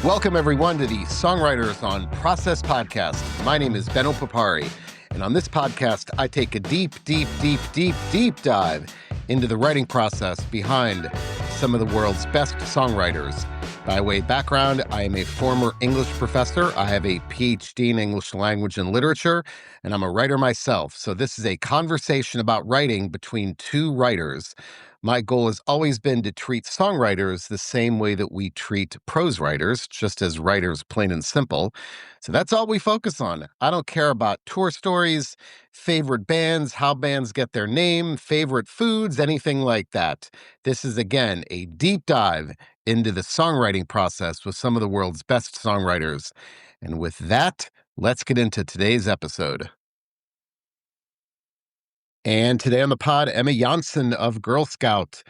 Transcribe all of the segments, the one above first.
Welcome, everyone, to the Songwriters on Process podcast. My name is Benno Papari, and on this podcast, I take a deep dive into the writing process behind some of the world's best songwriters. By way of background, I am a former English professor. I have a PhD in English language and literature, and I'm a writer myself. So this is a conversation about writing between two writers. My goal has always been to treat songwriters the same way that we treat prose writers, just as writers, plain and simple. So that's all we focus on. I don't care about tour stories, favorite bands, how bands get their name, favorite foods, anything like that. This is, again, a deep dive into the songwriting process with some of the world's best songwriters. And with that, let's get into today's episode. And today on the pod, Emma Jansson of Girl Scout.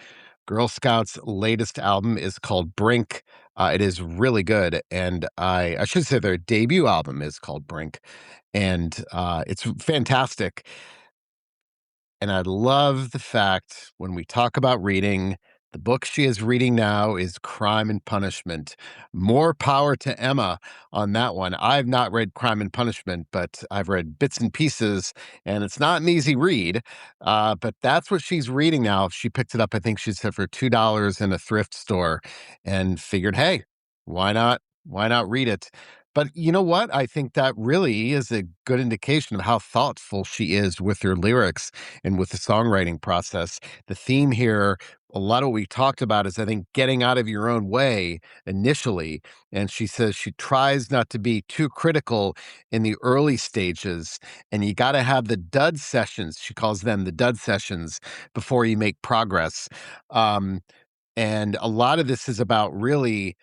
Girl Scout's latest album is called Brink. It is really good. And I should say their debut album is called Brink. And it's fantastic. And I love the fact when we talk about reading, the book she is reading now is Crime and Punishment. More power to Emma on that one. I've not read Crime and Punishment, but I've read bits and pieces, and it's not an easy read. But that's what she's reading now. She picked it up, I think she said, for $2 in a thrift store and figured, hey, why not? Why not read it? But you know what? I think that really is a good indication of how thoughtful she is with her lyrics and with the songwriting process. The theme here, a lot of what we talked about is, I think, getting out of your own way initially. And she says she tries not to be too critical in the early stages. And you got to have the dud sessions. She calls them the dud sessions before you make progress. And a lot of this is about really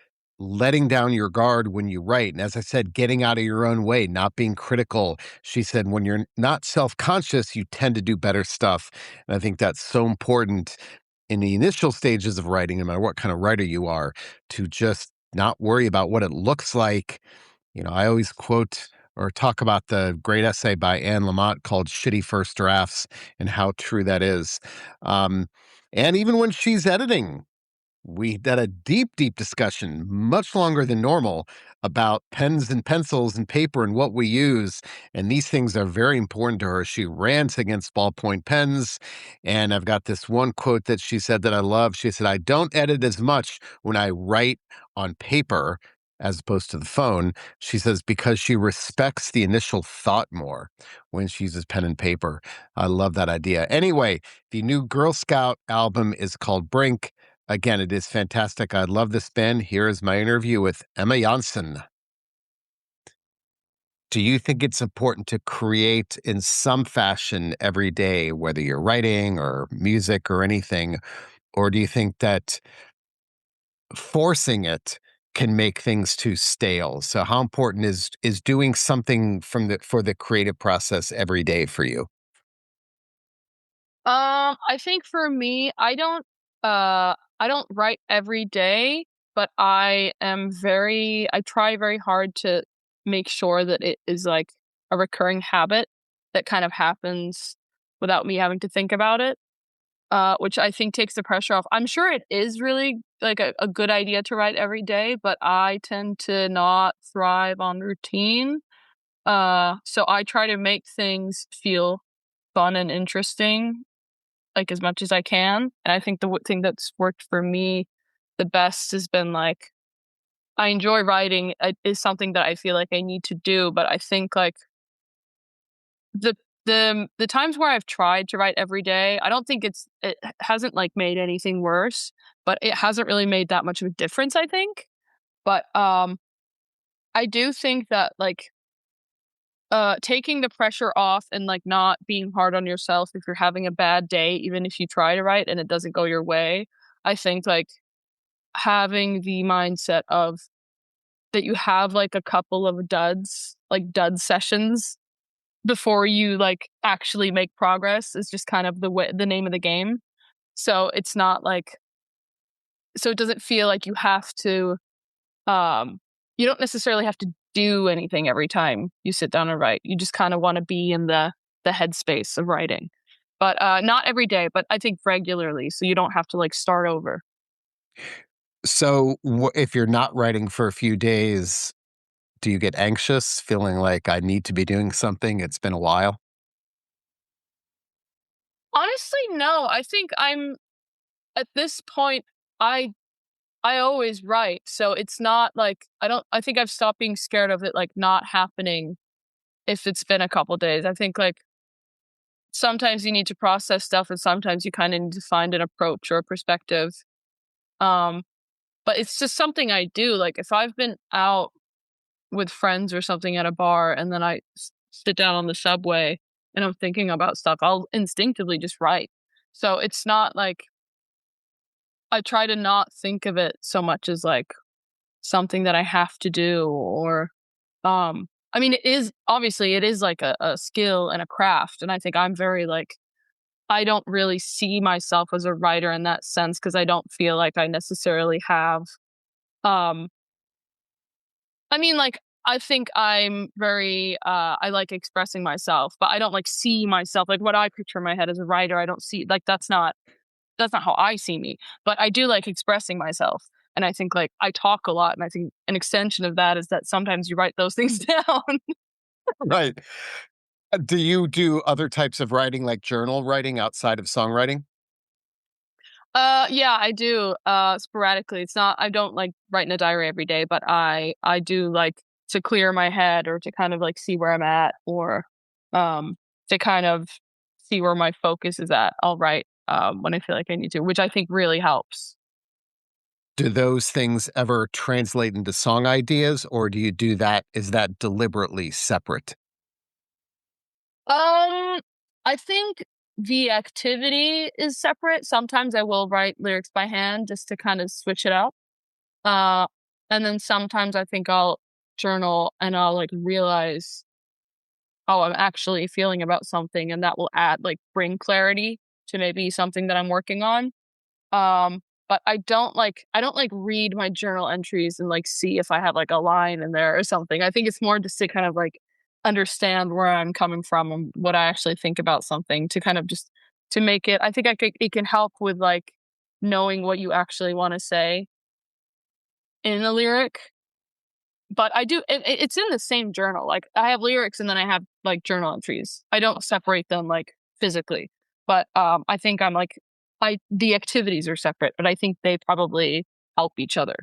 letting down your guard when you write. And as I said, getting out of your own way, not being critical. She said, when you're not self-conscious, you tend to do better stuff. And I think that's so important in the initial stages of writing, no matter what kind of writer you are, to just not worry about what it looks like. You know, I always quote or talk about the great essay by Anne Lamott called Shitty First Drafts and how true that is. And even when she's editing, we had a deep discussion, much longer than normal, about pens and pencils and paper and what we use. And these things are very important to her. She rants against ballpoint pens. And I've got this one quote that she said that I love. She said, I don't edit as much when I write on paper as opposed to the phone. She says, because she respects the initial thought more when she uses pen and paper. I love that idea. Anyway, the new Girl Scout album is called Brink. Again, it is fantastic. I love this band. Here is my interview with Emma Jansson. Do you think it's important to create in some fashion every day, whether you're writing or music or anything? Or do you think that forcing it can make things too stale? So how important is doing something for the creative process every day for you? I think for me, I don't write every day, but I try very hard to make sure that it is like a recurring habit that kind of happens without me having to think about it. Which I think takes the pressure off. I'm sure it is really like a good idea to write every day, but I tend to not thrive on routine. So I try to make things feel fun and interesting, like, as much as I can. And I think the thing that's worked for me the best has been, like, I enjoy writing. It is something that I feel like I need to do, but I think, like, the the times where I've tried to write every day, I don't think it hasn't, like, made anything worse, but it hasn't really made that much of a difference, I think. But, I do think that, like, taking the pressure off and, like, not being hard on yourself if you're having a bad day, even if you try to write and it doesn't go your way. I think, like, having the mindset of that you have, like, a couple of duds, like, dud sessions before you, like, actually make progress is just kind of the name of the game. So it's not like so it doesn't feel like um you don't necessarily have to do anything every time you sit down and write. You just kind of want to be in the headspace of writing. But not every day, but I think regularly, so you don't have to, like, start over. So, if you're not writing for a few days, do you get anxious, feeling like I need to be doing something? It's been a while. Honestly, no. I think I'm at this point, I I always write, so it's not like I think I've stopped being scared of it, like, not happening if it's been a couple days. I think, like, sometimes you need to process stuff and sometimes you kinda need to find an approach or a perspective. Um, but it's just something I do, like, if I've been out with friends or something at a bar and then sit down on the subway and I'm thinking about stuff, I'll instinctively just write. So it's not like I try to not think of it so much as like something that I have to do or I mean it is obviously it is like a skill and a craft and I think I'm very like I don't really see myself as a writer in that sense because I don't feel like I necessarily have um I mean, like, I think I'm very, I like expressing myself, but I don't, like, see myself like, what I picture in my head as a writer, I don't see like, that's not how I see me, but I do like expressing myself, and I think, like, I talk a lot, and I think an extension of that is that sometimes you write those things down. Right. Do you do other types of writing, like journal writing outside of songwriting? Yeah, I do, sporadically. It's not I don't, like, write in a diary every day, but I do like to clear my head or to kind of, like, see where I'm at or, to kind of see where my focus is at. I'll write, when I feel like I need to, which I think really helps. Do those things ever translate into song ideas, or do you do that is that deliberately separate? Um, I think the activity is separate. Sometimes I will write lyrics by hand just to kind of switch it up. Uh, and then sometimes I think I'll journal and I'll like realize, oh, I'm actually feeling about something, and that will add like bring clarity to maybe something that I'm working on. Um, but I don't like read my journal entries and like see if I have like a line in there or something. I think it's more just to kind of like understand where I'm coming from and what I actually think about something to kind of just to make it I think it can help with like knowing what you actually want to say in a lyric. But I do it's in the same journal. Like I have lyrics and then I have like journal entries. I don't separate them like physically. But I think I'm like I the activities are separate, but I think they probably help each other.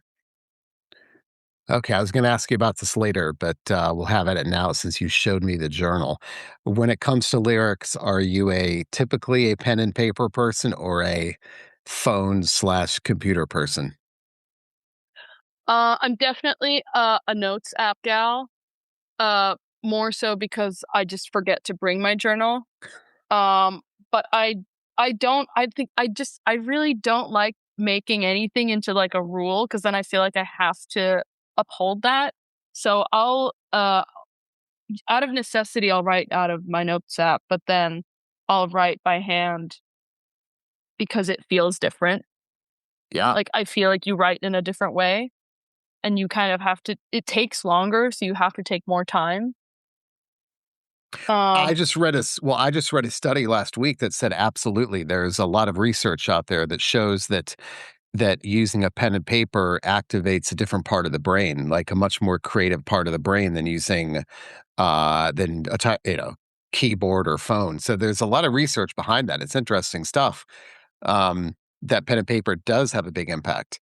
Okay, I was going to ask you about this later, but we'll have at it now since you showed me the journal. When it comes to lyrics, are you a typically a pen and paper person or a phone slash computer person? I'm definitely a notes app gal. Uh More so because I just forget to bring my journal. Um, but I don't I think I really don't like making anything into like a rule because then I feel like I have to uphold that. So I'll out of necessity I'll write out of my notes app, but then I'll write by hand because it feels different. Yeah. Like I feel like you write in a different way and you kind of have to it takes longer, so you have to take more time. I Um just read I just read a study last week that said absolutely there's a lot of research out there that shows that using a pen and paper activates a different part of the brain, like a much more creative part of the brain than using than keyboard or phone. So there's a lot of research behind that. It's interesting stuff. That pen and paper does have a big impact.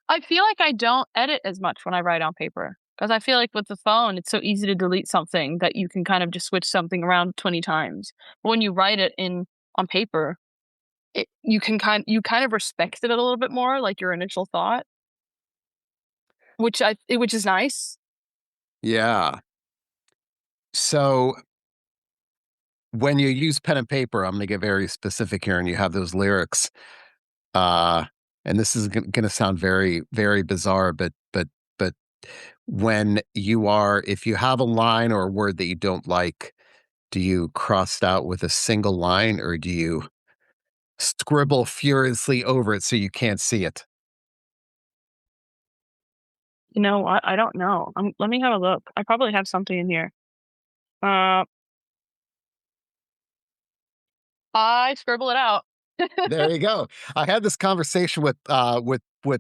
I feel like I don't edit as much when I write on paper because I feel like with the phone, it's so easy to delete something that you can kind of just switch something around 20 times. But when you write it in on paper, you kind of respect it a little bit more, like your initial thought, which is nice. Yeah. So when you use pen and paper, I'm going to get very specific here, and you have those lyrics. Uh, and this is going to sound very, very bizarre, but when you are, if you have a line or a word that you don't like, do you cross it out with a single line, or do you scribble furiously over it so you can't see it? You know what? I don't know. Let me have a look. I probably have something in here. Uh, I scribble it out. There you go. I had this conversation with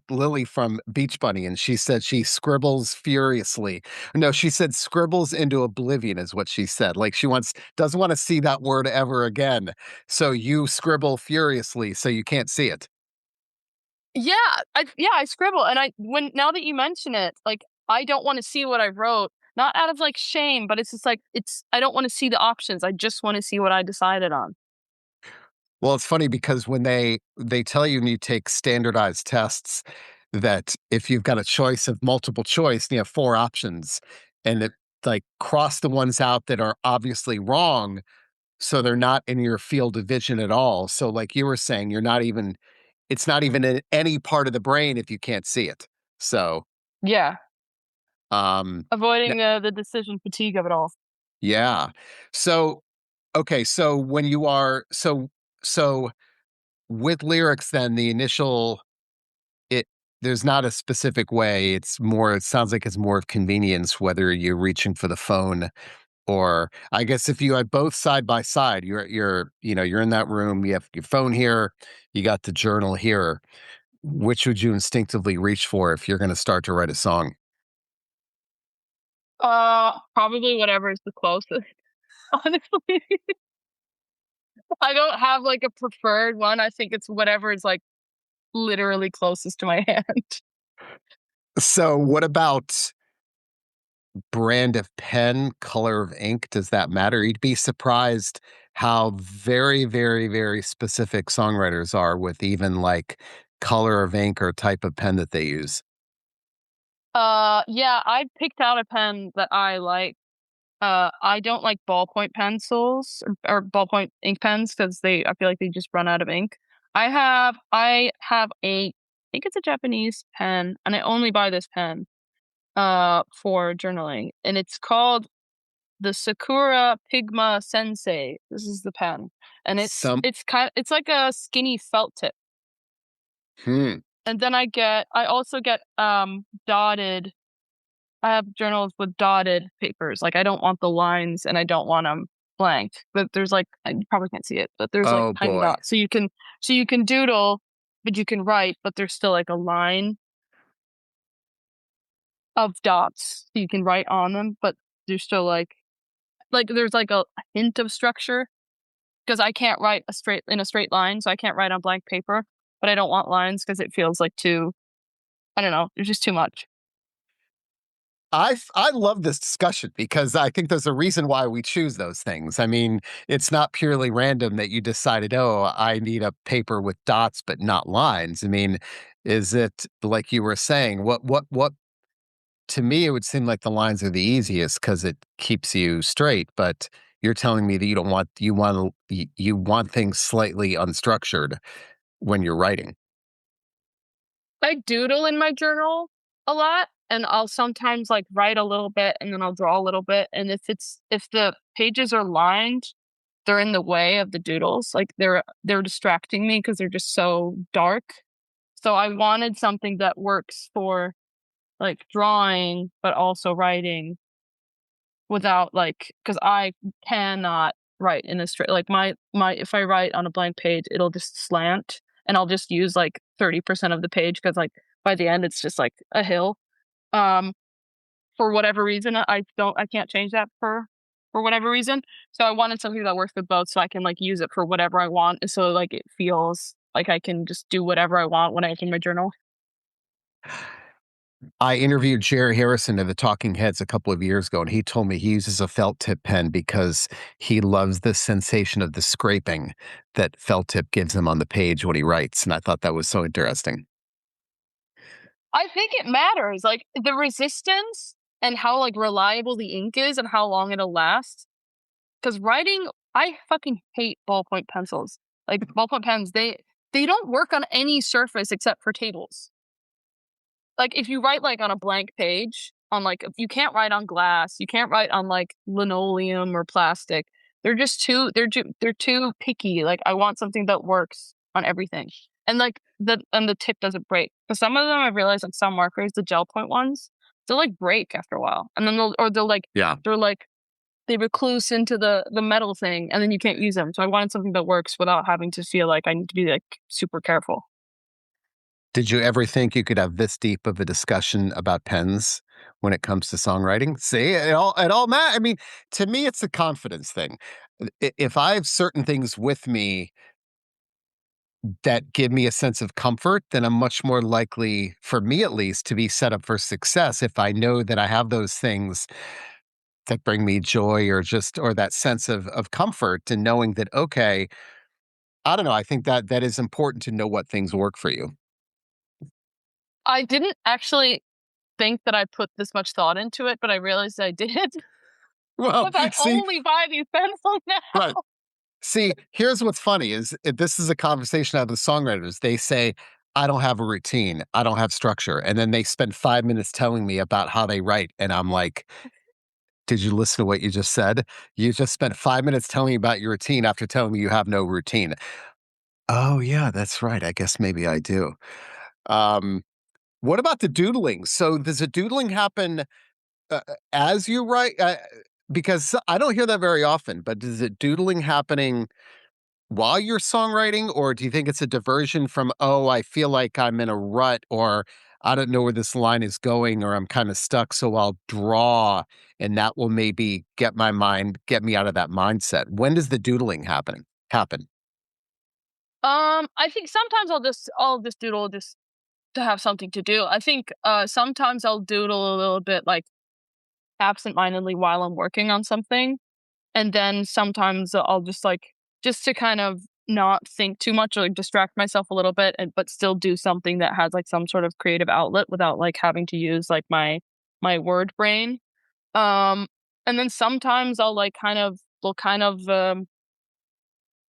Lily from Beach Bunny, and she said she scribbles furiously. No, she said scribbles into oblivion is what she said. Like she wants doesn't want to see that word ever again. So you scribble furiously so you can't see it. Yeah, I scribble, and I when now that you mention it, like, I don't wanna see what I wrote, not out of, like, shame, but it's just, like, it's I don't wanna see the options, I just wanna see what I decided on. Well, it's funny because when they tell you when you take standardized tests that if you've got a choice of multiple choice, and you have 4 options, and it like cross the ones out that are obviously wrong, so they're not in your field of vision at all. So like you were saying, you're not even it's not even in any part of the brain if you can't see it. So, Yeah, um, n avoiding, the decision fatigue of it all. yeah. So, okay, so when you are so with lyrics then the initial it there's not a specific way, it's more it sounds like it's more of convenience whether you're reaching for the phone or I guess if you had both side by side, you're in that room, you have your phone here, you got the journal here. Which would you instinctively reach for if you're gonna start to write a song? Probably whatever is the closest, honestly. I don't have, like, a preferred one, I think it's whatever is, like, literally closest to my hand. So, what about brand of pen, color of ink? Does that matter? You'd be surprised how very, very, very specific songwriters are with even like color of ink or type of pen that they use. Yeah, I picked out a pen that I like. I don't like ballpoint pencils or ballpoint ink pens because I feel like they just run out of ink. I have I think it's a Japanese pen, and I only buy this pen for journaling, and it's called the Sakura Pigma Sensei. This is the pen, and Some it's like a skinny felt tip. hmm. And then I also get dotted I have journals with dotted papers, like, I don't want the lines and I don't want them blank, but there's, like you probably can't see it, but there's, like, Oh tiny boy. dots, so you can doodle, but you can write, but there's still, like, a line of dots, so you can write on them, but there's still, there's, like, a hint of structure because I can't write a straight line, so I can't write on blank paper, but I don't want lines because it feels like too I don't know, there's just too much. I love this discussion because I think there's a reason why we choose those things. I mean, it's not purely random that you decided, "Oh, I need a paper with dots but not lines." I mean, is it like you were saying, what to me it would seem like the lines are the easiest because it keeps you straight, but you're telling me that you don't want you want things slightly unstructured when you're writing. I doodle in my journal a lot, and I'll sometimes, like, write a little bit, and then I'll draw a little bit, and if the pages are lined, they're in the way of the doodles, like, they're distracting me because 'cause they're just so dark. So I wanted something that works for, like, drawing, but also writing without, because I cannot write in a straight my if I write on a blank page, it'll just slant, and I'll just use, like, 30% of the page because by the end, it's just, like, a hill. Um, for whatever reason, I can't change that for whatever reason. So I wanted something that works with both so I can, like, use it for whatever I want, and so, like, it feels like I can just do whatever I want when I open my journal. I interviewed Jerry Harrison of the Talking Heads a couple of years ago, and he told me he uses a felt tip pen because he loves the sensation of the scraping that felt tip gives him on the page when he writes. And I thought that was so interesting. I think it matters, like, the resistance and how, like, reliable the ink is and how long it'll last. Because writing I fucking hate ballpoint pencils. Like, ballpoint pens, they don't work on any surface except for tables. Like, if you write, like, on a blank page, you can't write on glass, you can't write on, like, linoleum or plastic. They're too picky, like, I want something that works on everything. And, like, the tip doesn't break. But some of them I've realized, like, some markers, the gel point ones, they'll, like, break after a while, and then they'll or they'll, like Yeah. they're, like they recluse into the metal thing, and then you can't use them. So I wanted something that works without having to feel like I need to be like super careful. Did you ever think you could have this deep of a discussion about pens when it comes to songwriting? See, I mean, to me, it's a confidence thing. If I have certain things with me that give me a sense of comfort, then I'm much more likely, for me at least, to be set up for success if I know that I have those things that bring me joy or that sense of comfort and knowing that, okay, I don't know, I think that that is important to know what things work for you. I didn't actually think that I put this much thought into it, but I realized I did Well, because I see, only buy these pencils now. right. See, here's what's funny is this is a conversation I have with songwriters. They say, I don't have a routine. I don't have structure. And then they spend 5 minutes telling me about how they write. And I'm like, did you listen to what you just said? You just spent 5 minutes telling me about your routine after telling me you have no routine. Oh, yeah, that's right. I guess maybe I do. Um, what about the doodling? So does the doodling happen as you write? Because I don't hear that very often, but is it doodling happening while you're songwriting, or do you think it's a diversion from, "Oh, I feel like I'm in a rut," or, "I don't know where this line is going," or, "I'm kinda stuck, so I'll draw, and that will maybe get me out of that mindset." When does the doodling happen? I think sometimes I'll just doodle just to have something to do. I think sometimes I'll doodle a little bit like absentmindedly while I'm working on something. And then sometimes I'll just like just to kind of not think too much or like distract myself a little bit and but still do something that has like some sort of creative outlet without like having to use like my word brain. Um and then sometimes I'll like kind of will kind of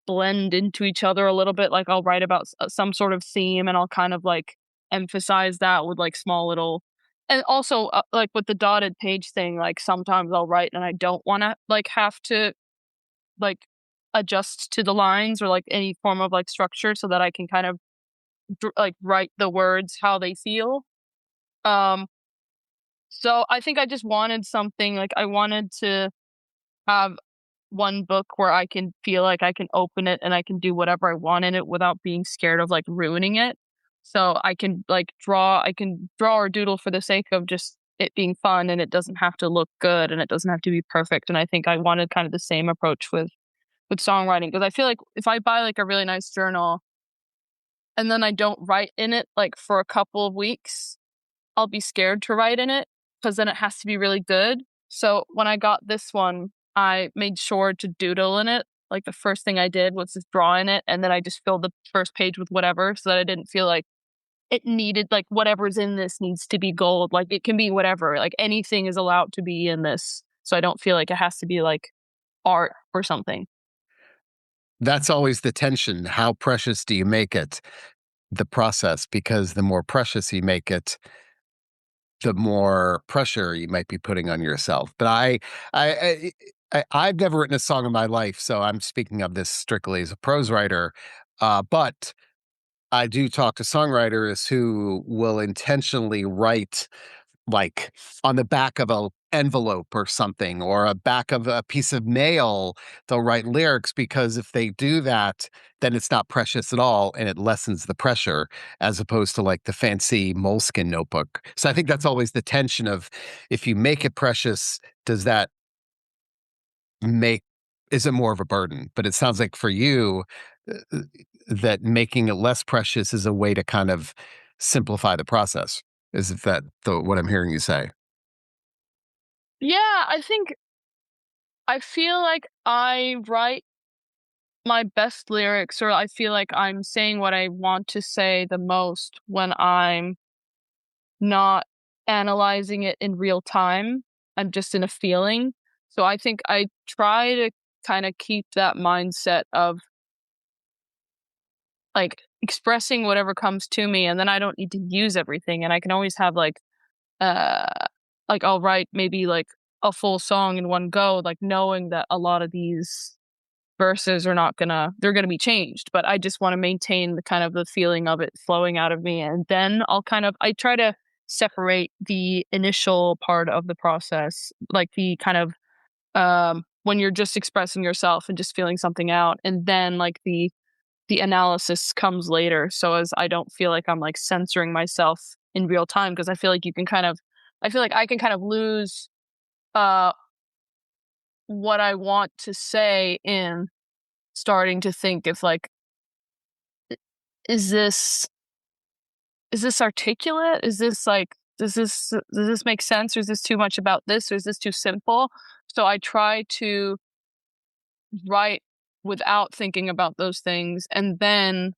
blend into each other a little bit. Like I'll write about some sort of theme and I'll kind of like emphasize that with like small little and also like with the dotted page thing, like sometimes I'll write and I don't want to like have to like adjust to the lines or like any form of like structure so that I can kind of like write the words how they feel. Um, so I think I just wanted something like I wanted to have one book where I can feel like I can open it and I can do whatever I want in it without being scared of like ruining it. So I can draw or doodle for the sake of just it being fun and it doesn't have to look good and it doesn't have to be perfect. And I think I wanted kind of the same approach with songwriting because I feel like if I buy like a really nice journal and then I don't write in it like for a couple of weeks, I'll be scared to write in it because then it has to be really good. So when I got this one, I made sure to doodle in it. Like the first thing I did was just draw in it, and then I just filled the first page with whatever, so that I didn't feel like it needed like whatever's in this needs to be gold. Like it can be whatever. Like anything is allowed to be in this, so I don't feel like it has to be like art or something. That's always the tension. How precious do you make it, the process? Because the more precious you make it, the more pressure you might be putting on yourself. But I've never written a song in my life, so I'm speaking of this strictly as a prose writer. But I do talk to songwriters who will intentionally write like on the back of a envelope or something or a back of a piece of mail. They'll write lyrics because if they do that, then it's not precious at all and it lessens the pressure as opposed to like the fancy moleskin notebook. So I think that's always the tension of if you make it precious, does that make is it more of a burden? But it sounds like for you uh, that making it less precious is a way to kind of simplify the process. Is that what I'm hearing you say? Yeah, I feel like I write my best lyrics, or I feel like I'm saying what I want to say the most when I'm not analyzing it in real time. I'm just in a feeling. So I think I try to kind of keep that mindset of like expressing whatever comes to me and then I don't need to use everything and I can always have uh like I'll write maybe like a full song in one go, like knowing that a lot of these verses are not gonna they're gonna be changed, but I just want to maintain the kind of the feeling of it flowing out of me. And then I try to separate the initial part of the process, like the kind of when you're just expressing yourself and just feeling something out, and then like the analysis comes later. So as I don't feel like I'm like censoring myself in real time, because I feel like you can kind of I feel like I can kind of lose uh what I want to say in starting to think if like, is this is this articulate? Is this like, does this make sense, or is this too much about this, or is this too simple? So I try to write without thinking about those things, and then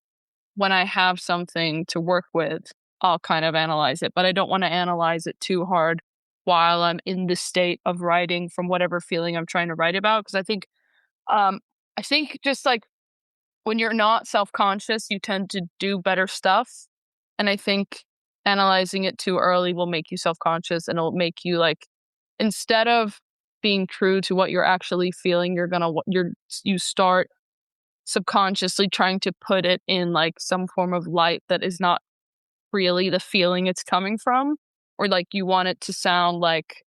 when I have something to work with, I'll kind of analyze it, but I don't wanna analyze it too hard while I'm in the state of writing from whatever feeling I'm trying to write about. Because um, I think just, like, when you're not self-conscious, you tend to do better stuff, and I think analyzing it too early will make you self-conscious, and it'll make you, like, instead of being true to what you're actually feeling, you're gonna you start subconsciously trying to put it in, like, some form of light that is not really the feeling it's coming from, or, like, you want it to sound like,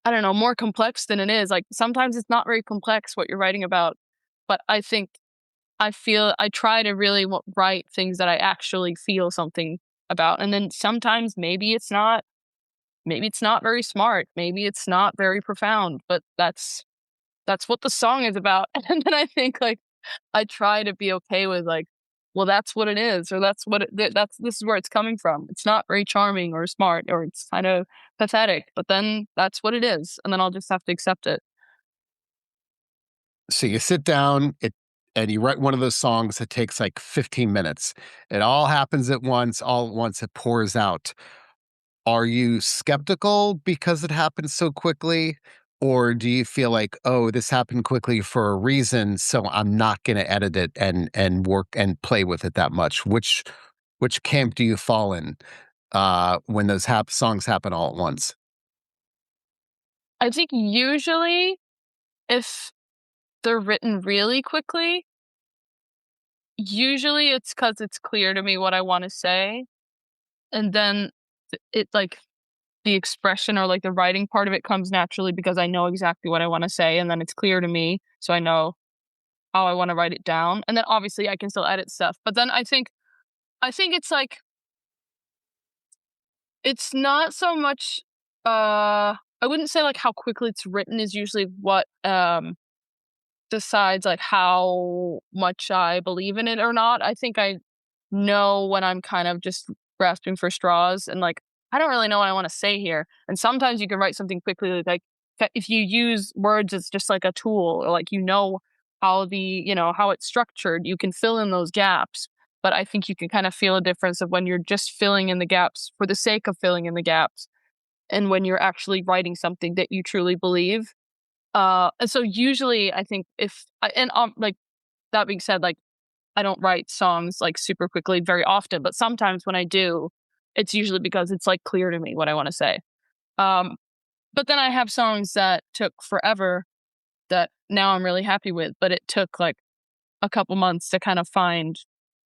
I don't know, more complex than it is. Like, sometimes it's not very complex what you're writing about, but I feel I try to really write things that I actually feel something about, and then sometimes maybe it's not very smart, maybe it's not very profound, but that's what the song is about. And then I think, like, I try to be okay with, like, well, that's what it is, or that's what that's this is where it's coming from. It's not very charming or smart, or it's kind of pathetic, but then that's what it is, and then I'll just have to accept it. So you sit down, and you write one of those songs that takes like 15 minutes. It all happens at once, all at once, it pours out. Are you skeptical because it happens so quickly? Or do you feel like, oh, this happened quickly for a reason, so I'm not gonna edit it and work and play with it that much? Which camp do you fall in when those songs happen all at once? I think usually if they're written really quickly, usually it's because it's clear to me what I wanna say, and then it like, the expression or, like, the writing part of it comes naturally because I know exactly what I wanna say, and then it's clear to me, so I know how I wanna write it down, and then obviously I can still edit stuff, but then I think it's like, it's not so much, I wouldn't say, like, how quickly it's written is usually what, decides, like, how much I believe in it or not. I think I know when I'm kind of just grasping for straws and, like, I don't really know what I wanna say here, and sometimes you can write something quickly, like, if you use words as just like a tool, or, like, how how it's structured, you can fill in those gaps, but I think you can kind of feel a difference of when you're just filling in the gaps for the sake of filling in the gaps, and when you're actually writing something that you truly believe. And so usually I think if I and, like, that being said, like, I don't write songs, like, super quickly very often, but sometimes when I do, it's usually because it's, like, clear to me what I wanna say. Um, but then I have songs that took forever that now I'm really happy with, but it took, like, a couple months to kind of find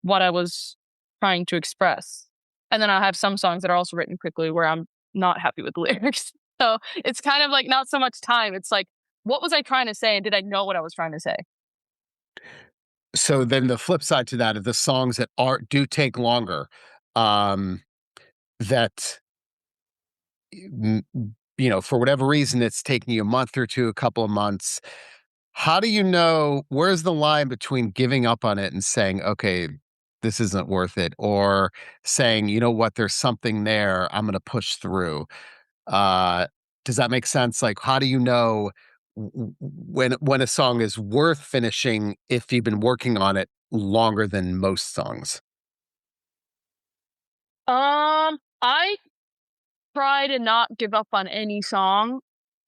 what I was trying to express. And then I have some songs that are also written quickly where I'm not happy with the lyrics. So, it's kind of, like, not so much time, it's like, what was I trying to say, and did I know what I was trying to say? So then the flip side to that are the songs that are do take longer, um, that mm, for whatever reason, it's taking you a month or two, a couple of months. How do you know where's the line between giving up on it and saying, okay, this isn't worth it, or saying, you know what, there's something there, I'm going to push through? Uh, does that make sense? Like, how do you know when a song is worth finishing if you've been working on it longer than most songs? I try to not give up on any song.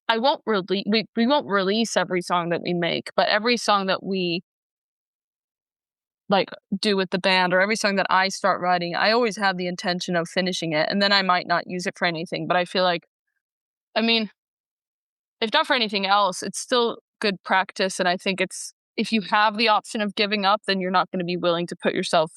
I won't we won't release every song that we make, but every song that we, like, do with the band, or every song that I start writing, I always have the intention of finishing it, and then I might not use it for anything, but I feel like, I mean, if not for anything else, it's still good practice, and I think it's, if you have the option of giving up, then you're not gonna be willing to put yourself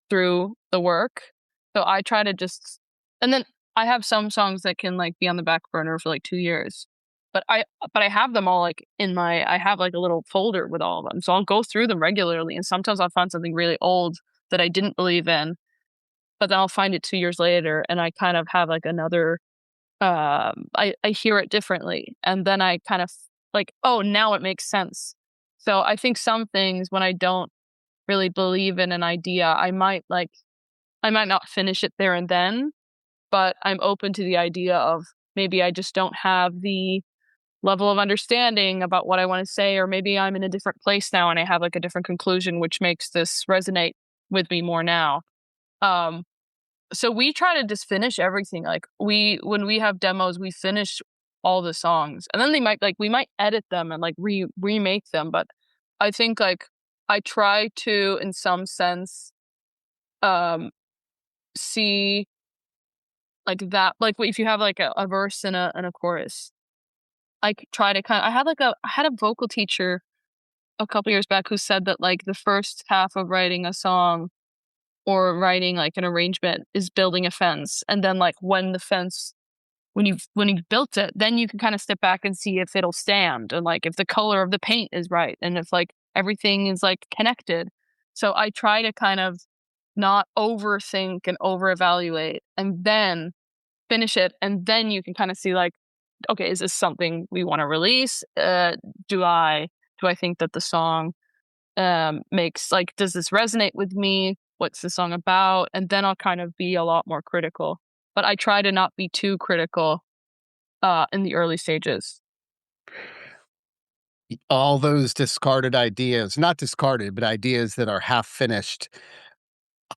through the work. So I try to just, and then I have some songs that can, like, be on the back burner for, like, 2 years. but I have them all like in my I have like a little folder with all of them. So I'll go through them regularly and sometimes I'll find something really old that I didn't believe in, but then I'll find it 2 years later and I kind of have like another I hear it differently and then I kind of like, oh, now it makes sense. So I think some things when I don't really believe in an idea, I might not finish it there and then, but I'm open to the idea of maybe I just don't have the level of understanding about what I want to say, or maybe I'm in a different place now and I have like a different conclusion, which makes this resonate with me more now. Um, so we try to just finish everything. Like when we have demos, we finish all the songs, and then they might like we might edit them and like remake them. But I think like I try to, in some sense, um, see like that. Like if you have like a verse and a chorus, try to kind. Of, I had a vocal teacher a couple years back who said that like the first half of writing a song or writing like an arrangement is building a fence, and then like when you've built it, then you can kind of step back and see if it'll stand and like if the color of the paint is right and if like everything is like connected. So I try to kind of not overthink and over evaluate and then finish it, and then you can kind of see like, okay, is this something we want to release? Do I do I think that the song makes like, does this resonate with me? What's the song about? And then I'll kind of be a lot more critical. But I try to not be too critical in the early stages. All those discarded ideas, not discarded, but ideas that are half finished.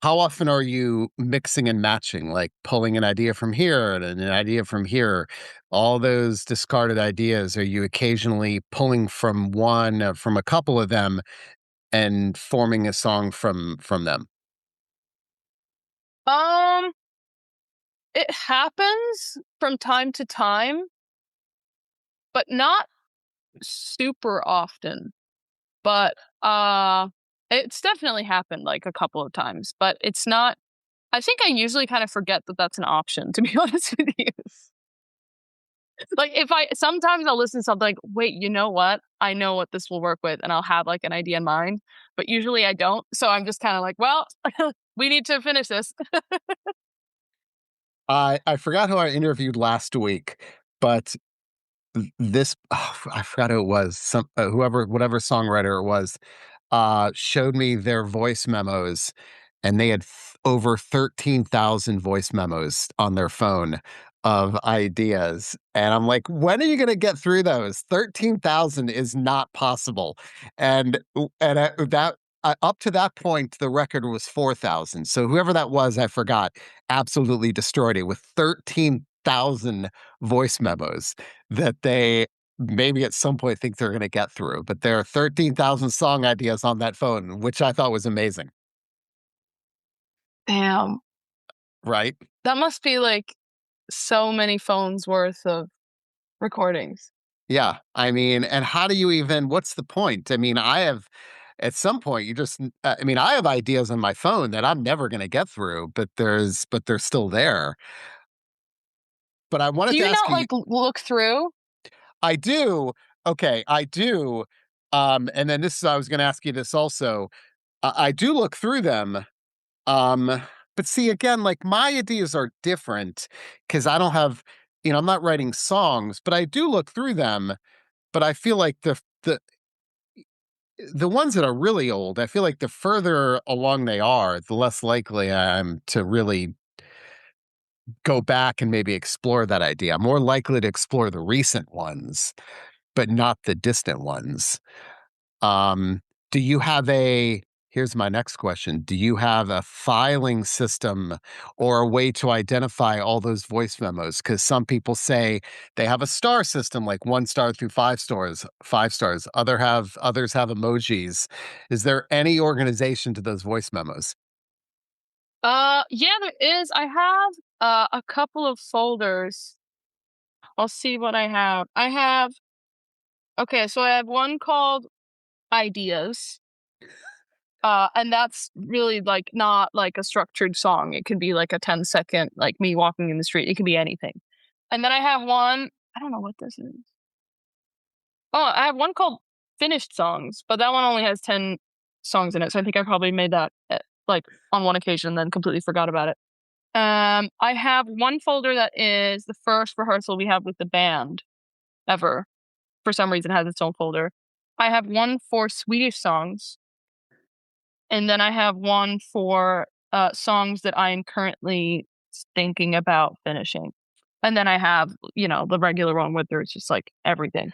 How often are you mixing and matching, like pulling an idea from here and an idea from here? All those discarded ideas, are you occasionally pulling from one, from a couple of them and forming a song from them? Um, it happens from time to time, but not super often. But it's definitely happened like a couple of times, but it's not. I think I usually kind of forget that that's an option. To be honest with you, like if I sometimes I'll listen to something like, wait, you know what? I know what this will work with, and I'll have like an idea in mind. But usually I don't. So I'm just kind of like, well, we need to finish this. I forgot who I interviewed last week, but this I forgot who it was. Some whoever whatever songwriter it was showed me their voice memos, and they had over 13,000 voice memos on their phone of ideas. And I'm like, when are you going to get through those? 13,000 is not possible. And up to that point, the record was 4,000. So whoever that was, I forgot, absolutely destroyed it with 13,000 voice memos that they maybe at some point think they're going to get through. But there are 13,000 song ideas on that phone, which I thought was amazing. Damn, Right? that must be like so many phones worth of recordings. Yeah. I mean, and how do you even, what's the point? I mean, at some point, I mean, I have ideas on my phone that I'm never going to get through, but they're still there. But I Do wanted to you ask not you, like look through? I do. Okay. I do. And then I was going to ask you this also. I do look through them. Um, but see, again, like my ideas are different because I don't have, I'm not writing songs, but I do look through them. But I feel like the ones that are really old, I feel like the further along they are, the less likely I am to really go back and maybe explore that idea. I'm more likely to explore the recent ones, but not the distant ones. Um, do you have here's my next question. Do you have a filing system or a way to identify all those voice memos? Because some people say they have a star system, like 1 star through 5 stars, 5 stars. Others have emojis. Is there any organization to those voice memos? Yeah, there is. I have a couple of folders. I'll see what I have. I have okay, so I have one called ideas. And that's really like not like a structured song. It could be like a 10-second, like me walking in the street. It could be anything. And then I have one, I don't know what this is. Oh, I have one called Finished Songs, but that one only has 10 songs in it, so I think I probably made that, like, on one occasion, then completely forgot about it. I have one folder that is the first rehearsal we have with the band ever. For some reason, it has its own folder. I have one for Swedish songs, and then I have one for, songs that I am currently thinking about finishing. And then I have, the regular one where there's just, like, everything.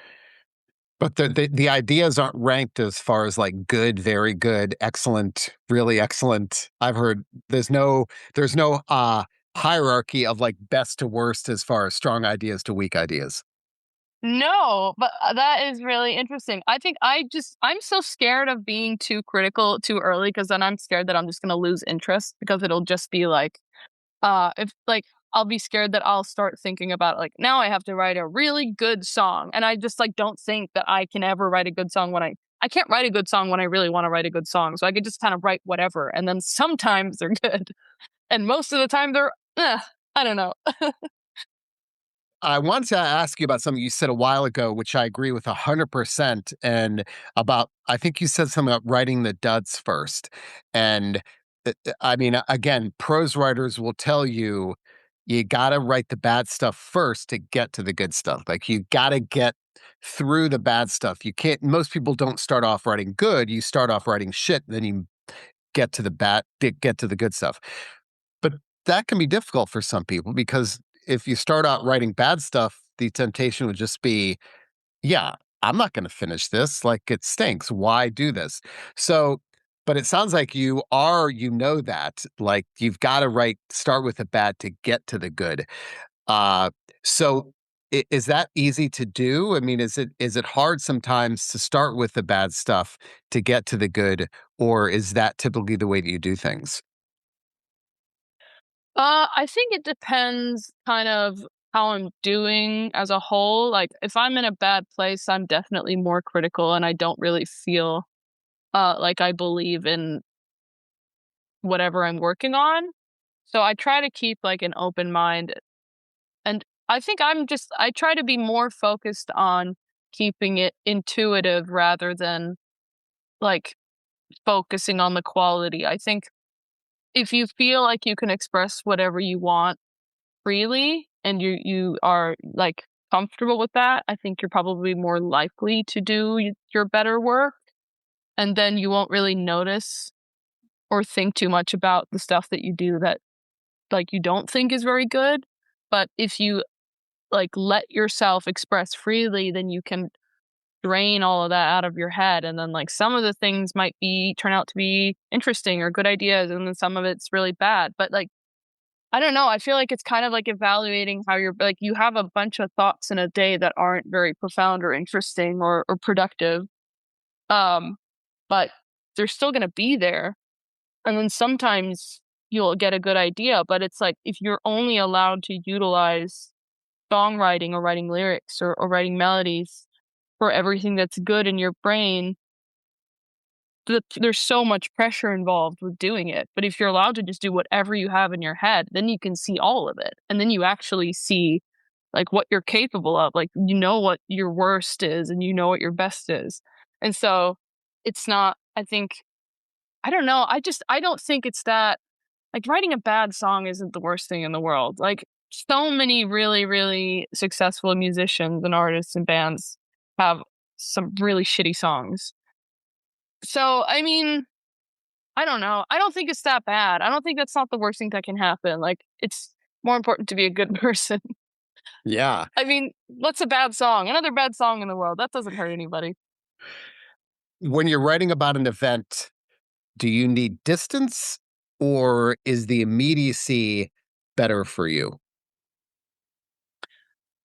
But the ideas aren't ranked as far as, like, good, very good, excellent, really excellent. I've heard there's no hierarchy of, like, best to worst as far as strong ideas to weak ideas. No, but, that is really interesting. I think I'm so scared of being too critical too early because then I'm scared that I'm just gonna lose interest because it'll just be like, if like, I'll be scared that I'll start thinking about, like, now I have to write a really good song, and I just, like, don't think that I can ever write a good song when I can't write a good song when I really wanna write a good song, so I could just kind of write whatever, and then sometimes they're good, and most of the time they're, I don't know. I wanted to ask you about something you said a while ago, which I agree with 100%. And about, I think you said something about writing the duds first. And I mean, again, prose writers will tell you, you got to write the bad stuff first to get to the good stuff. Like, you got to get through the bad stuff. You can't, most people don't start off writing good. You start off writing shit, then you get to the good stuff. But that can be difficult for some people because if you start out writing bad stuff, the temptation would just be, yeah, I'm not going to finish this. Like, it stinks. Why do this? So, but it sounds like you know that, like, you've got to start with the bad to get to the good. Uh, so is that easy to do? I mean, is it hard sometimes to start with the bad stuff to get to the good, or is that typically the way that you do things? I think it depends kind of how I'm doing as a whole. Like if I'm in a bad place, I'm definitely more critical and I don't really feel like I believe in whatever I'm working on. So I try to keep like an open mind and I think I try to be more focused on keeping it intuitive rather than like focusing on the quality. I think if you feel like you can express whatever you want freely and you are, like, comfortable with that, I think you're probably more likely to do your better work, and then you won't really notice or think too much about the stuff that you do that, like, you don't think is very good, but if you, like, let yourself express freely, then you can drain all of that out of your head, and then, like, some of the things might be turn out to be interesting or good ideas, and then some of it's really bad, but, like, I don't know, I feel like it's kind of like evaluating how you're like, you have a bunch of thoughts in a day that aren't very profound or interesting or productive, um, but they're still gonna be there, and then sometimes you'll get a good idea, but it's like, if you're only allowed to utilize songwriting or writing lyrics or writing melodies for everything that's good in your brain, there's so much pressure involved with doing it, but if you're allowed to just do whatever you have in your head, then you can see all of it, and then you actually see, like, what you're capable of, like, you know what your worst is, and you know what your best is, and so, it's not I think I don't know, I don't think it's that like, writing a bad song isn't the worst thing in the world, like, so many really, really successful musicians and artists and bands have some really shitty songs. So, I mean, I don't know. I don't think it's that bad. I don't think that's not the worst thing that can happen. Like, it's more important to be a good person. Yeah. I mean, what's a bad song? Another bad song in the world. That doesn't hurt anybody. When you're writing about an event, do you need distance or is the immediacy better for you?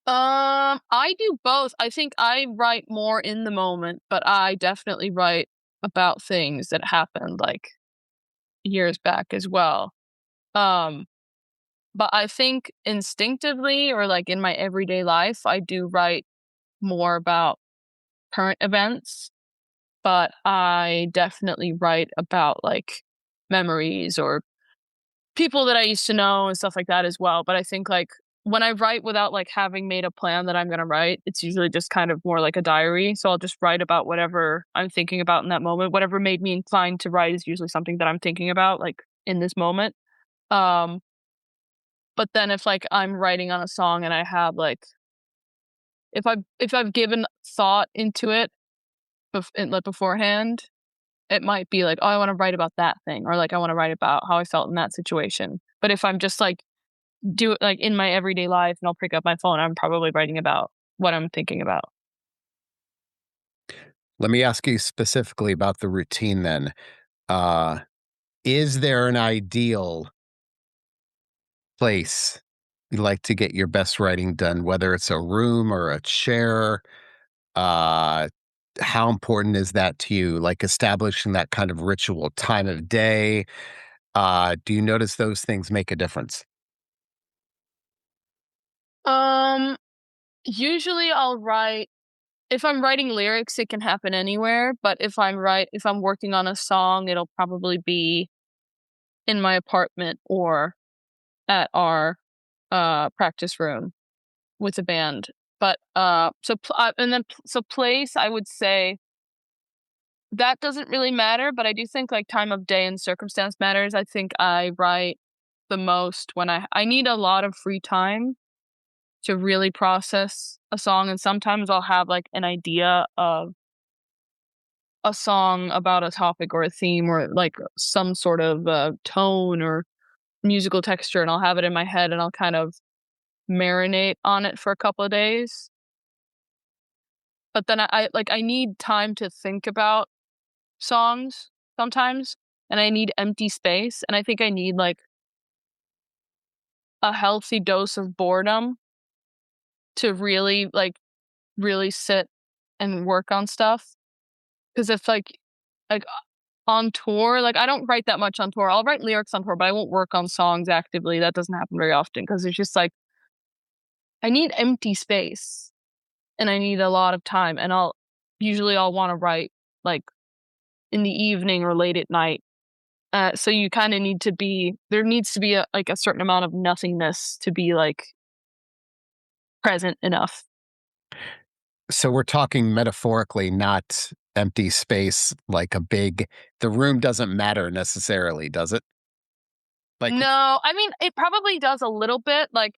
I do both. I think I write more in the moment, but I definitely write about things that happened like years back as well. Um, but I think instinctively or like in my everyday life, I do write more about current events, but I definitely write about, like, memories or people that I used to know and stuff like that as well, but I think, like when I write without like having made a plan that I'm gonna write, it's usually just kind of more like a diary. So I'll just write about whatever I'm thinking about in that moment. Whatever made me inclined to write is usually something that I'm thinking about, like in this moment. Um, but then if like I'm writing on a song and I have like if I've given thought into it like beforehand, it might be like, oh, I want to write about that thing, or like I want to write about how I felt in that situation. But if I'm just like do it like in my everyday life and I'll pick up my phone, I'm probably writing about what I'm thinking about. Let me ask you specifically about the routine then. Uh, is there an ideal place you like to get your best writing done, whether it's a room or a chair? Uh, how important is that to you? Like establishing that kind of ritual time of day? Do you notice those things make a difference? Um, Usually I'll write if I'm writing lyrics, it can happen anywhere, but if I'm working on a song, it'll probably be in my apartment or at our practice room with a band. But so place, I would say that doesn't really matter, but I do think like time of day and circumstance matters. I think I write the most when I need a lot of free time to really process a song, and sometimes I'll have like an idea of a song about a topic or a theme or like some sort of tone or musical texture, and I'll have it in my head and I'll kind of marinate on it for a couple of days. But then I need time to think about songs sometimes, and I need empty space, and I think I need like a healthy dose of boredom to really sit and work on stuff. Because if like on tour, like I don't write that much on tour. I'll write lyrics on tour, but I won't work on songs actively. That doesn't happen very often because it's just like I need empty space and I need a lot of time, and I'll want to write like in the evening or late at night. So you kind of need to be there needs to be a certain amount of nothingness to be like present enough. So we're talking metaphorically, not empty space, like a big, the room doesn't matter necessarily, does it? Like, No, I mean it probably does a little bit. Like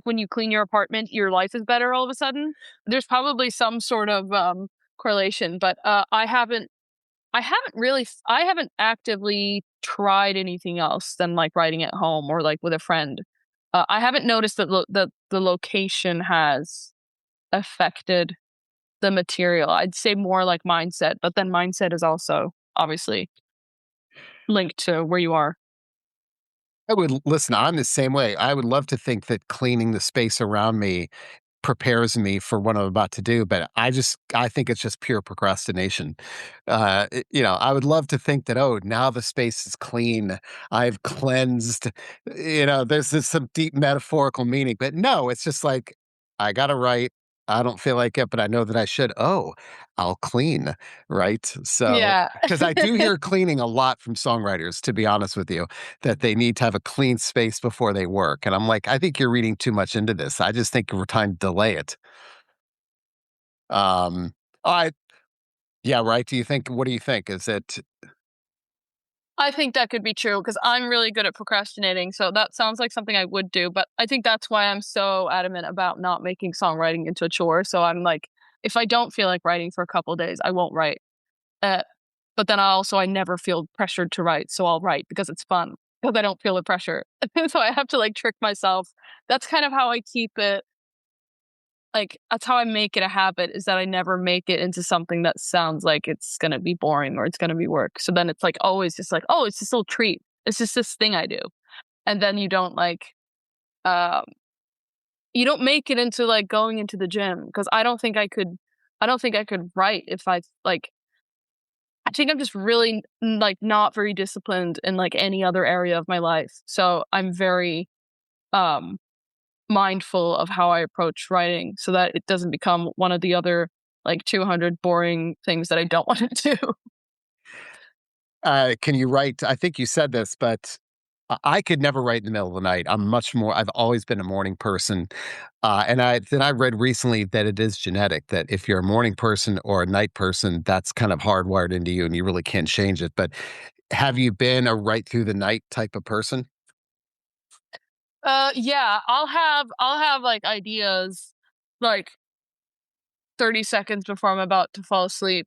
when you clean your apartment, your life is better all of a sudden. There's probably some sort of correlation, but I haven't actively tried anything else than like writing at home or like with a friend. I haven't noticed that the location has affected the material. I'd say more like mindset, but then mindset is also obviously linked to where you are. I would listen, I'm the same way. I would love to think that cleaning the space around me prepares me for what I'm about to do, but I think it's just pure procrastination. I would love to think that, oh, now the space is clean. I've cleansed. There's this some deep metaphorical meaning, but no, it's just like I gotta write. I don't feel like it, but I know that I should. Oh, I'll clean, right? So, Yeah. because I do hear cleaning a lot from songwriters, to be honest with you, that they need to have a clean space before they work. And I'm like, I think you're reading too much into this. I just think we're trying to delay it. Um, I Yeah, right. What do you think? Is it I think that could be true because I'm really good at procrastinating. So that sounds like something I would do. But I think that's why I'm so adamant about not making songwriting into a chore. So I'm like, if I don't feel like writing for a couple days, I won't write. Uh, but then I never feel pressured to write. So I'll write because it's fun because I don't feel the pressure. So I have to like trick myself. That's kind of how I keep it. Like, that's how I make it a habit is that I never make it into something that sounds like it's gonna be boring or it's gonna be work. So then it's like always just like, "Oh, it's this little treat. It's just this thing I do." And then um, you don't make it into, like, going into the gym because I don't think I could write if I think I'm just really, like, not very disciplined in, like, any other area of my life. So I'm very, um mindful of how I approach writing so that it doesn't become one of the other, like, 200 boring things that I don't wanna do. can you write? I think you said this, but I could never write in the middle of the night. I've always been a morning person. And I read recently that it is genetic, that if you're a morning person or a night person, that's kind of hardwired into you and you really can't change it. But have you been a right through the night type of person? Yeah, I'll have like ideas like 30 seconds before I'm about to fall asleep,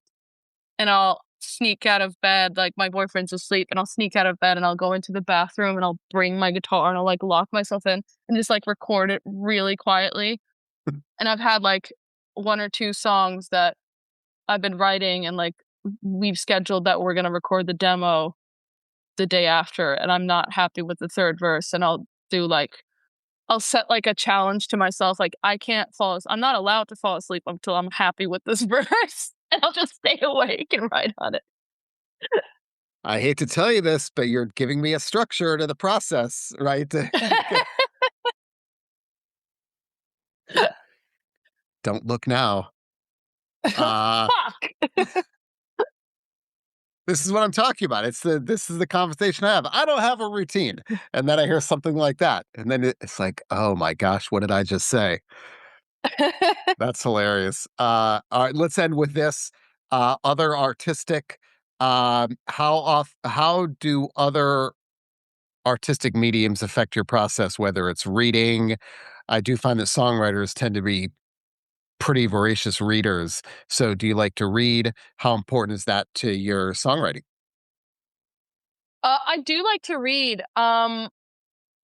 and I'll sneak out of bed, like my boyfriend's asleep, and I'll sneak out of bed and I'll go into the bathroom and I'll bring my guitar and I'll like lock myself in and just like record it really quietly. And I've had like one or two songs that I've been writing and like we've scheduled that we're gonna record the demo the day after, and I'm not happy with the third verse, and do like I'll set like a challenge to myself, like I'm not allowed to fall asleep until I'm happy with this verse, and I'll just stay awake and write on it. I hate to tell you this, but you're giving me a structure to the process, right? Don't look now. Uh, Fuck. this is what I'm talking about. This is the conversation I have. I don't have a routine. And then I hear something like that. And then it's like, oh my gosh, what did I just say? That's hilarious. All right, let's end with this. Other artistic, how do other artistic mediums affect your process, whether it's reading? I do find that songwriters tend to be pretty voracious readers. So do you like to read? How important is that to your songwriting? I do like to read.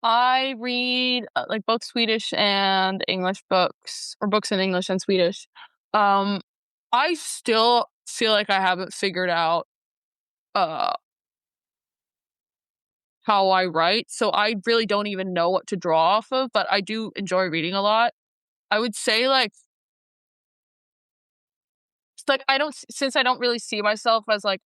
I read like both Swedish and English books, or books in English and Swedish. Um, I still feel like I haven't figured out uh how I write, so I really don't even know what to draw off of, but I do enjoy reading a lot. I would say like it's like I don't since I don't really see myself as like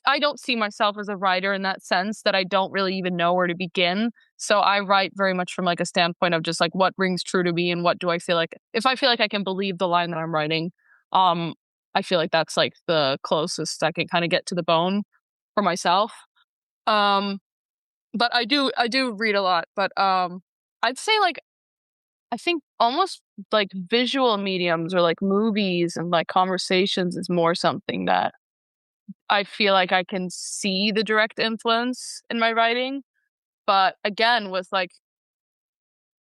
I don't see myself as a writer in that sense that I don't really even know where to begin. So I write very much from like a standpoint of just like what rings true to me and what do I feel like if I feel like I can believe the line that I'm writing, um, I feel like that's like the closest I can kind of get to the bone for myself. Um, but I do read a lot, but I'd say like I think almost like visual mediums or like movies and like conversations is more something that I feel like I can see the direct influence in my writing. But again, with like,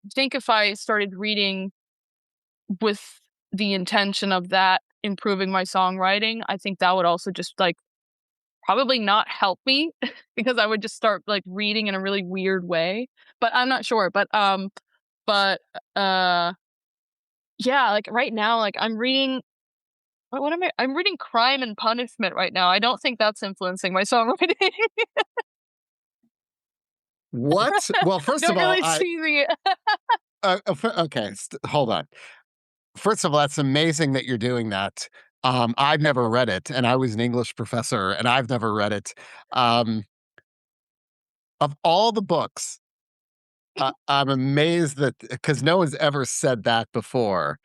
I think if I started reading with the intention of that improving my songwriting, I think that would also just like probably not help me because I would just start like reading in a really weird way. But I'm not sure. But uh, yeah, like right now, like I'm reading what am I? I'm reading Crime and Punishment right now. I don't think that's influencing my songwriting. What? Well, first of Don't all, really see the okay, hold on. First of all, that's amazing that you're doing that. I've never read it, and I was an English professor, and I've never read it. Um, of all the books, I'm amazed that because no one's ever said that before.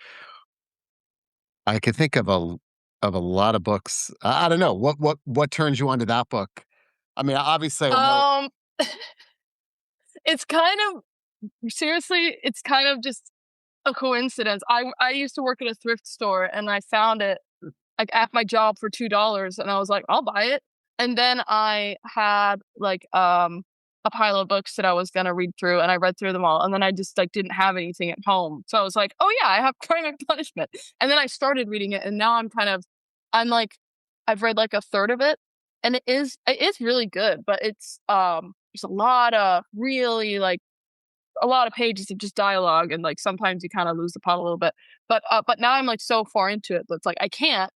I could think of a lot of books. I don't know what turns you onto that book. I mean, obviously, I know. um, it's kind of seriously, it's kind of just a coincidence. I used to work at a thrift store and I found it like at my job for $2 and I was like, I'll buy it. And then I had like a pile of books that I was gonna read through and I read through them all and then I just like didn't have anything at home. So I was like, oh yeah, I have Crime and Punishment. And then I started reading it and now I'm like I've read like a third of it and it is really good, but it's there's a lot of really like a lot of pages of just dialogue and like sometimes you kind of lose the plot a little bit. But now I'm like so far into it that it's like I can't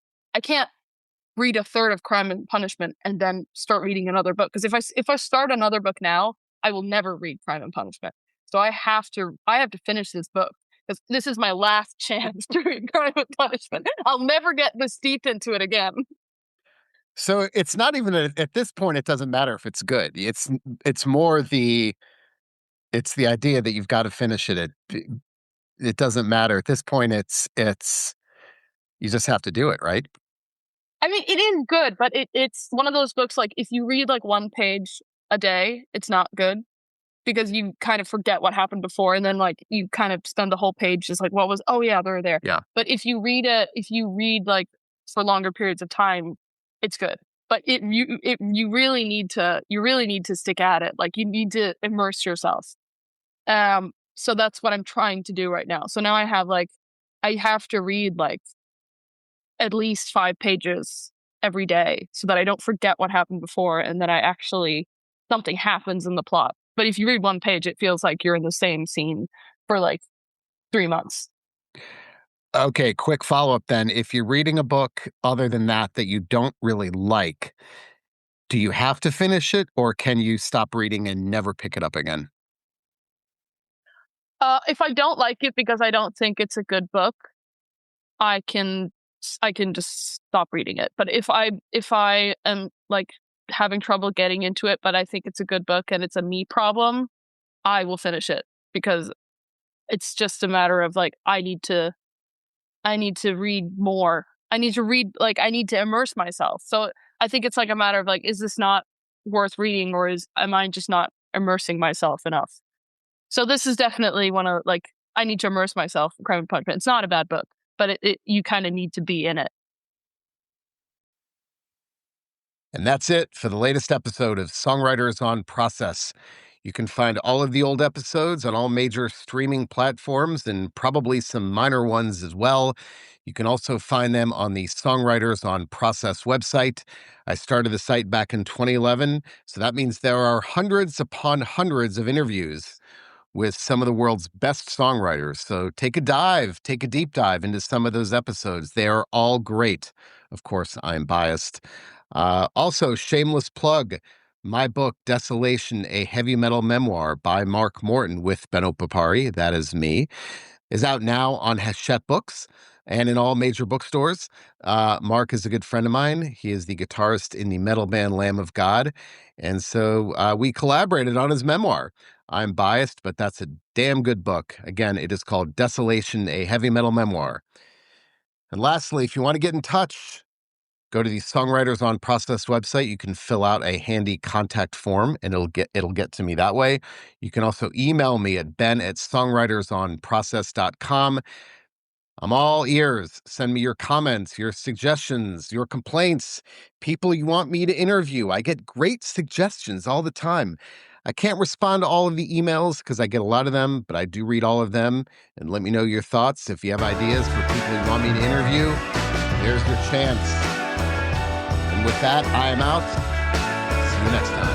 read a third of Crime and Punishment and then start reading another book because if I start another book now, I will never read Crime and Punishment. So I have to finish this book because this is my last chance to read Crime and Punishment. I'll never get this deep into it again. So it's not even at this point. It doesn't matter if it's good. It's more it's the idea that you've got to finish it. It doesn't matter at this point. It's you just have to do it, right? I mean, it is good, but it's one of those books like if you read like one page a day, it's not good. because you kind of forget what happened before, and then like you kind of spend the whole page just like, what was, oh yeah, they're there. Yeah. But if you read like for longer periods of time, it's good. But you really need to stick at it. Like you need to immerse yourself. So that's what I'm trying to do right now. So now I have to read like at least 5 pages every day so that I don't forget what happened before, and that something happens in the plot. But if you read one page, it feels like you're in the same scene for like 3 months. Okay, quick follow-up then. If you're reading a book other than that you don't really like, do you have to finish it, or can you stop reading and never pick it up again? If I don't like it because I don't think it's a good book, I can I can just stop reading it. But if I am like having trouble getting into it, but I think it's a good book and it's a me problem, I will finish it, because it's just a matter of like I need to read more. I need to immerse myself. So I think it's like a matter of like, is this not worth reading, or am I just not immersing myself enough? So this is definitely one of like, I need to immerse myself in Crime and Punishment. It's not a bad book, but you kind of need to be in it. And that's it for the latest episode of Songwriters on Process. You can find all of the old episodes on all major streaming platforms and probably some minor ones as well. You can also find them on the Songwriters on Process website. I started the site back in 2011, so that means there are hundreds upon hundreds of interviews with some of the world's best songwriters. So take a deep dive into some of those episodes. They are all great. Of course, I'm biased. Also, shameless plug. My book, Desolation, a Heavy Metal Memoir by Mark Morton with Benno Papari, that is me, is out now on Hachette Books and in all major bookstores. Mark is a good friend of mine. He is the guitarist in the metal band Lamb of God. And so we collaborated on his memoir. I'm biased, but that's a damn good book. Again, it is called Desolation, a Heavy Metal Memoir. And lastly, if you want to get in touch, go to the Songwriters on Process website. You can fill out a handy contact form, and it'll get to me that way. You can also email me at ben@songwritersonprocess.com. I'm all ears. Send me your comments, your suggestions, your complaints, people you want me to interview. I get great suggestions all the time. I can't respond to all of the emails because I get a lot of them, but I do read all of them. And let me know your thoughts. If you have ideas for people you want me to interview, there's your chance. And with that, I am out. See you next time.